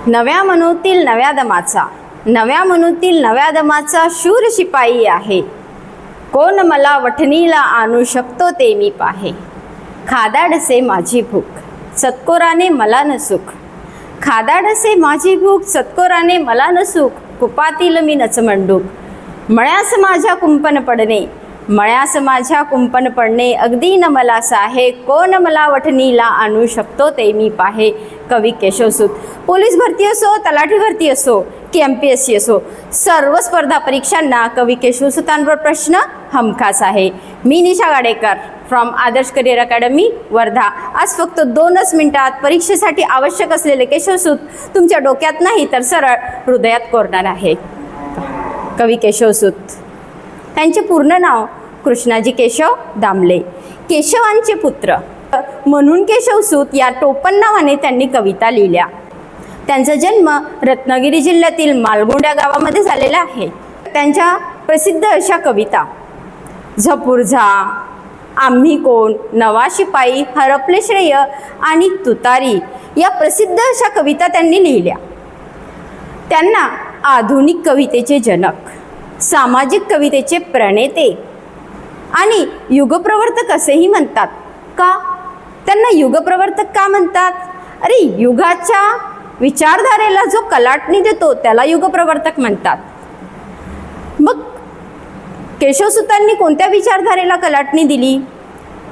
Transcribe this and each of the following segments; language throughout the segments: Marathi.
नव्या मनूतील नव्या दमाचा, नव्या मनूतील नव्या दमाचा शूर शिपाई आहे. कोण मला वठणीला आणू शकतो ते मी पाहे. खादाडसे माझी भूक, सत्कोराने मला न सुख. खादाडसे माझी भूक, सत्कोराने मला न सुख. कुपातील मी नचमंडूक, मळ्यास माझ्या कुंपण पडणे. मळ्यास माझ्या कुंपण पडणे, अगदी न मला साहे. कोण मला वठणीला आणू शकतो ते मी पाहे. कवी केशवसूत. पोलीस भरती असो, तलाठी भरती असो की MPSC असो, सर्व स्पर्धा परीक्षांना कवी केशवसूतांवर प्रश्न हमखास आहे. मी Nisha Gadekar from Adarsh career academy Wardha. आज फक्त 2च मिनिटात परीक्षेसाठी आवश्यक असलेले केशवसूत तुमच्या डोक्यात नाही तर सरळ हृदयात कोरणार आहे. कवी केशवसूत. त्यांचे पूर्ण नाव कृष्णाजी केशव दामले. केशवांचे पुत्र म्हणून केशवसूत या टोपण नावाने त्यांनी कविता लिहिल्या. त्यांचा जन्म रत्नागिरी जिल्ह्यातील मालगुंड या गावामध्ये झालेला आहे. त्यांच्या प्रसिद्ध अशा कविता झपुर्झा, आम्ही कोण, नवा शिपाई, हरपले श्रेय आणि तुतारी या प्रसिद्ध अशा कविता त्यांनी लिहिल्या. त्यांना आधुनिक कवितेचे जनक, सामाजिक कवितेचे प्रणेते आणि युगप्रवर्तक असेही म्हणतात. का त्यांना युगप्रवर्तक का म्हणतात? अरे, युगाच्या विचारधारेला जो कलाटणी देतो त्याला युगप्रवर्तक म्हणतात. मग केशवसूतांनी कोणत्या विचारधारेला कलाटणी दिली?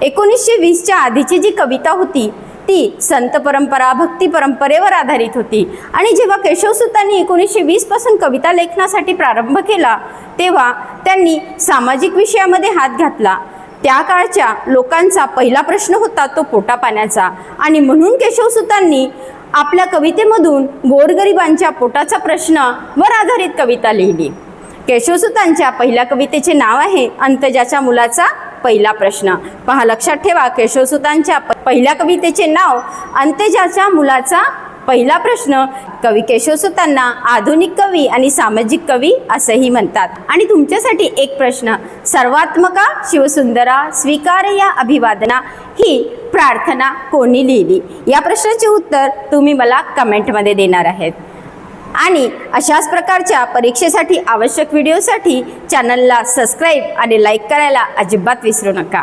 1920च्या आधीची जी कविता होती ती संत परंपरा, भक्ती परंपरेवर आधारित होती. आणि जेव्हा केशवसूतांनी 1920 पासून कविता लेखनासाठी प्रारंभ केला तेव्हा त्यांनी सामाजिक विषयामध्ये हात घातला. त्या काळच्या लोकांचा पहिला प्रश्न होता तो पोटापाण्याचा, आणि म्हणून केशवसूतांनी आपल्या कवितेमधून गोरगरिबांच्या पोटाचा प्रश्न वर आधारित कविता लिहिली. केशवसूतांच्या पहिल्या कवितेचे नाव आहे अंतजाच्या मुलाचा पहिला प्रश्न. पहा, लक्षात ठेवा, केशवसूतांच्या पहिल्या कवितेचे नाव अंतजाच्या मुलाचा पहिला प्रश्न. कवी केशवसूतांना आधुनिक कवी आणि सामाजिक कवी असेही म्हणतात. आणि तुमच्यासाठी एक प्रश्न, सर्वात्मका शिवसुंदरा स्वीकार या अभिवादना ही प्रार्थना कोणी लिहिली? या प्रश्नाचे उत्तर तुम्ही मला कमेंटमध्ये देणार आहेत. आणि अशाच प्रकारच्या परीक्षेसाठी आवश्यक व्हिडिओसाठी चॅनलला सबस्क्राईब आणि लाईक करायला अजिबात विसरू नका.